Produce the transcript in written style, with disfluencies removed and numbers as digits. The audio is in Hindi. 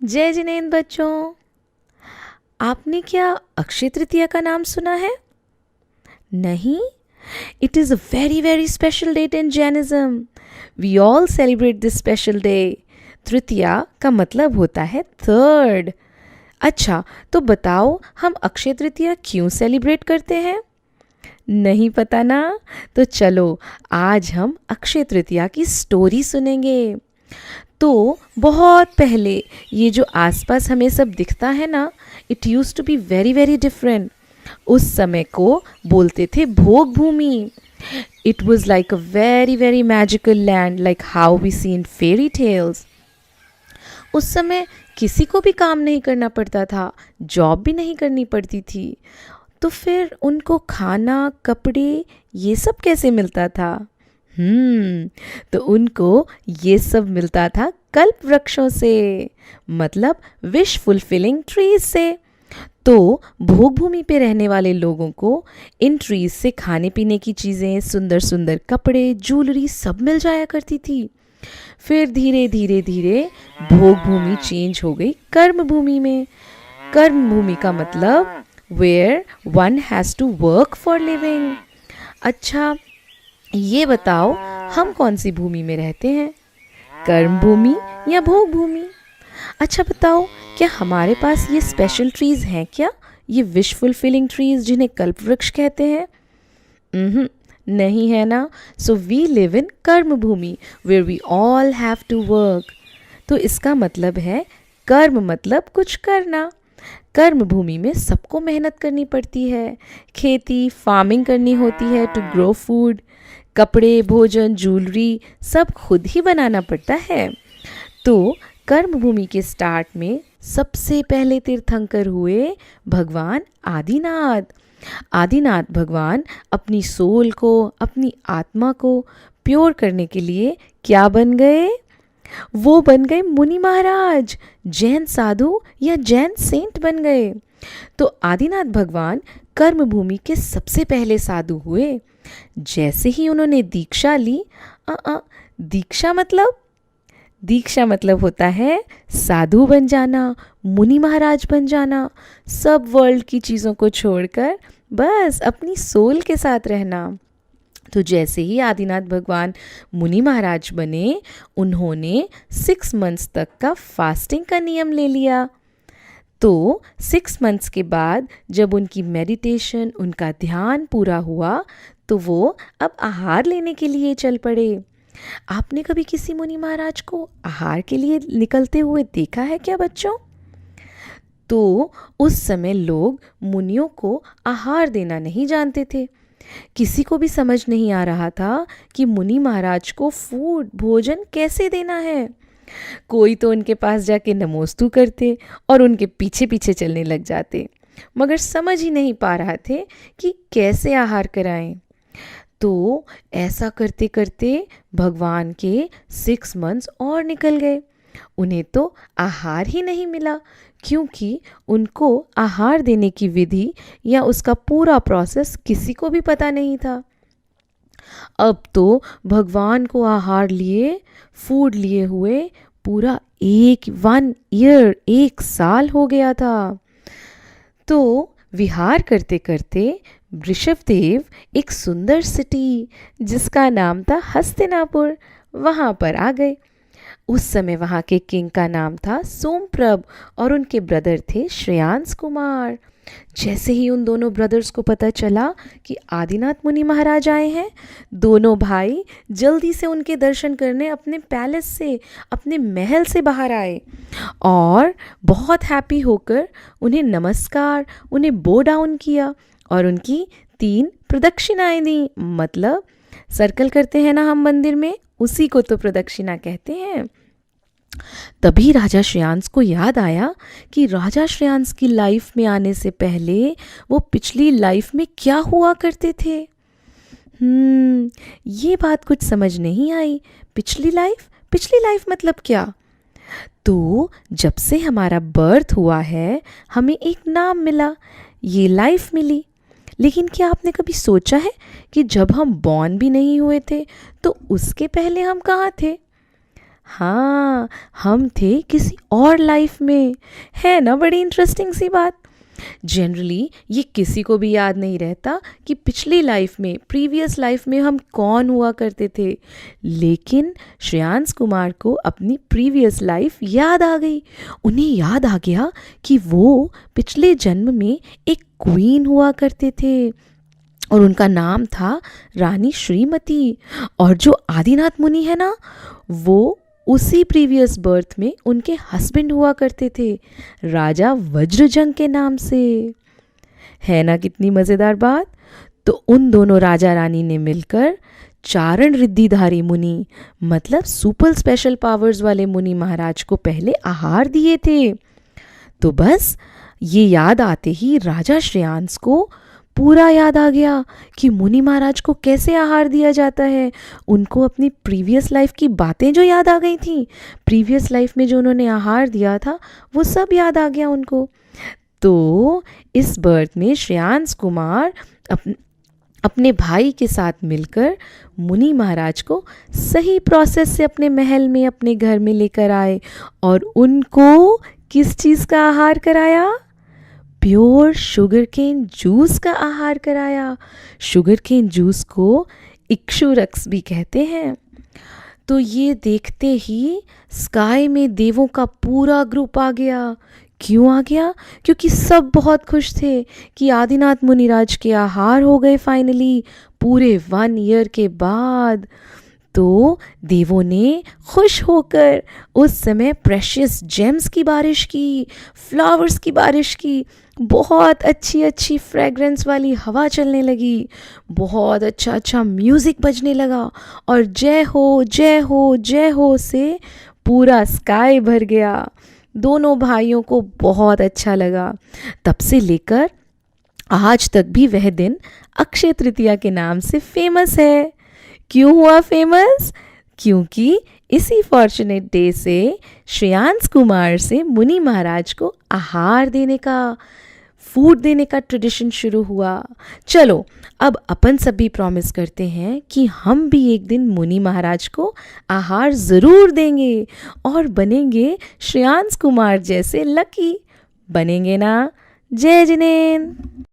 जय जिनेंद्र बच्चों। आपने क्या अक्षय तृतीया का नाम सुना है? नहीं? It is a very very special date in Jainism. We all celebrate this special day. तृतीया का मतलब होता है थर्ड। अच्छा, तो बताओ हम अक्षय तृतीया क्यों सेलिब्रेट करते हैं? नहीं पता ना? तो चलो आज हम अक्षय तृतीया की स्टोरी सुनेंगे। तो बहुत पहले ये जो आसपास हमें सब दिखता है ना, it use to be very very different. उस समय को बोलते थे भोग भूमि। It was like a very very magical land, like how we see in fairy tales. उस समय किसी को भी काम नहीं करना पड़ता था, जॉब भी नहीं करनी पड़ती थी। तो फिर उनको खाना, कपड़े ये सब कैसे मिलता था? तो उनको ये सब मिलता था कल्प वृक्षों से, मतलब विश फुलफिलिंग ट्रीज से। तो भोग भूमि पे रहने वाले लोगों को इन ट्रीज से खाने पीने की चीज़ें, सुंदर सुंदर कपड़े, ज्वेलरी सब मिल जाया करती थी। फिर धीरे धीरे धीरे भोग भूमि चेंज हो गई कर्म भूमि में। कर्म भूमि का मतलब where one has to work for living. अच्छा, ये बताओ हम कौन सी भूमि में रहते हैं, कर्म भूमि या भोग भूमि? अच्छा बताओ, क्या हमारे पास ये स्पेशल ट्रीज हैं क्या, ये विश फुलफिलिंग ट्रीज जिन्हें कल्प वृक्ष कहते हैं? नहीं है ना। So we live in karma bhumi where we all have to work. तो इसका मतलब है कर्म मतलब कुछ करना। कर्म भूमि में सबको मेहनत करनी पड़ती है, खेती फार्मिंग करनी होती है टू ग्रो फूड। कपड़े, भोजन, ज्वेलरी सब खुद ही बनाना पड़ता है। तो कर्म भूमि के स्टार्ट में सबसे पहले तीर्थंकर हुए भगवान आदिनाथ। आदिनाथ भगवान अपनी सोल को, अपनी आत्मा को प्योर करने के लिए क्या बन गए? वो बन गए मुनि महाराज, जैन साधु या जैन सेंट बन गए। तो आदिनाथ भगवान कर्म भूमि के सबसे पहले साधु हुए। जैसे ही उन्होंने दीक्षा ली, दीक्षा मतलब होता है साधु बन जाना, मुनि महाराज बन जाना, सब वर्ल्ड की चीज़ों को छोड़कर बस अपनी सोल के साथ रहना। तो जैसे ही आदिनाथ भगवान मुनि महाराज बने, उन्होंने 6 मंथ्स तक का फास्टिंग का नियम ले लिया। तो 6 मंथ्स के बाद जब उनकी मेडिटेशन, उनका ध्यान पूरा हुआ, तो वो अब आहार लेने के लिए चल पड़े। आपने कभी किसी मुनि महाराज को आहार के लिए निकलते हुए देखा है क्या बच्चों? तो उस समय लोग मुनियों को आहार देना नहीं जानते थे। किसी को भी समझ नहीं आ रहा था कि मुनि महाराज को फूड, भोजन कैसे देना है। कोई तो उनके पास जाके नमोस्तु करते और उनके पीछे पीछे चलने लग जाते, मगर समझ ही नहीं पा रहे थे कि कैसे आहार कराएं। तो ऐसा करते करते भगवान के 6 मंथ्स और निकल गए। उन्हें तो आहार ही नहीं मिला, क्योंकि उनको आहार देने की विधि या उसका पूरा प्रोसेस किसी को भी पता नहीं था। अब तो भगवान को आहार लिए, फूड लिए हुए पूरा 1 ईयर, 1 साल हो गया था। तो विहार करते करते ऋषभदेव एक सुंदर सिटी जिसका नाम था हस्तिनापुर, वहाँ पर आ गए। उस समय वहाँ के किंग का नाम था सोमप्रभ और उनके ब्रदर थे श्रेयांस कुमार। जैसे ही उन दोनों ब्रदर्स को पता चला कि आदिनाथ मुनि महाराज आए हैं, दोनों भाई जल्दी से उनके दर्शन करने अपने पैलेस से, अपने महल से बाहर आए और बहुत हैप्पी होकर उन्हें नमस्कार, उन्हें बो डाउन किया और उनकी 3 प्रदक्षिणाएं दी। मतलब सर्कल करते हैं ना हम मंदिर में, उसी को तो प्रदक्षिणा कहते हैं। तभी राजा श्रेयांस को याद आया कि राजा श्रेयांस की लाइफ में आने से पहले वो पिछली लाइफ में क्या हुआ करते थे। ये बात कुछ समझ नहीं आई। पिछली लाइफ मतलब क्या? तो जब से हमारा बर्थ हुआ है, हमें एक नाम मिला, ये लाइफ मिली। लेकिन क्या आपने कभी सोचा है कि जब हम बॉर्न भी नहीं हुए थे, तो उसके पहले हम कहाँ थे? हाँ, हम थे किसी और लाइफ में। है ना बड़ी इंटरेस्टिंग सी बात। जनरली ये किसी को भी याद नहीं रहता कि पिछली लाइफ में, प्रीवियस लाइफ में हम कौन हुआ करते थे। लेकिन श्रेयांश कुमार को अपनी प्रीवियस लाइफ याद आ गई। उन्हें याद आ गया कि वो पिछले जन्म में एक क्वीन हुआ करते थे और उनका नाम था रानी श्रीमती। और जो आदिनाथ मुनि है ना, वो उसी प्रीवियस बर्थ में उनके हस्बैंड हुआ करते थे, राजा वज्रजंग के नाम से। है ना कितनी मज़ेदार बात। तो उन दोनों राजा रानी ने मिलकर चारण रिद्धिधारी मुनि, मतलब सुपर स्पेशल पावर्स वाले मुनि महाराज को पहले आहार दिए थे। तो बस ये याद आते ही राजा श्रेयांश को पूरा याद आ गया कि मुनि महाराज को कैसे आहार दिया जाता है। उनको अपनी प्रीवियस लाइफ की बातें जो याद आ गई थी, प्रीवियस लाइफ में जो उन्होंने आहार दिया था, वो सब याद आ गया उनको। तो इस बर्थ में श्रेयांश कुमार अपने भाई के साथ मिलकर मुनि महाराज को सही प्रोसेस से अपने महल में, अपने घर में लेकर आए और उनको किस चीज़ का आहार कराया? प्योर शुगर केन जूस का आहार कराया। शुगर केन जूस को इक्षुरक्स भी कहते हैं। तो ये देखते ही स्काई में देवों का पूरा ग्रुप आ गया। क्यों आ गया? क्योंकि सब बहुत खुश थे कि आदिनाथ मुनिराज के आहार हो गए फाइनली, पूरे 1 ईयर के बाद। तो देवों ने खुश होकर उस समय प्रेशियस जेम्स की बारिश की, फ्लावर्स की बारिश की, बहुत अच्छी अच्छी फ्रेग्रेंस वाली हवा चलने लगी, बहुत अच्छा अच्छा म्यूज़िक बजने लगा और जय हो जय हो जय हो से पूरा स्काई भर गया। दोनों भाइयों को बहुत अच्छा लगा। तब से लेकर आज तक भी वह दिन अक्षय तृतीया के नाम से फेमस है। क्यों हुआ फेमस? क्योंकि इसी फॉर्चुनेट डे से श्रेयांश कुमार से मुनि महाराज को आहार देने का, फूड देने का ट्रेडिशन शुरू हुआ। चलो अब अपन सब भी प्रॉमिस करते हैं कि हम भी एक दिन मुनि महाराज को आहार ज़रूर देंगे और बनेंगे श्रेयांश कुमार जैसे लकी। बनेंगे ना? जय जिनेंद्र।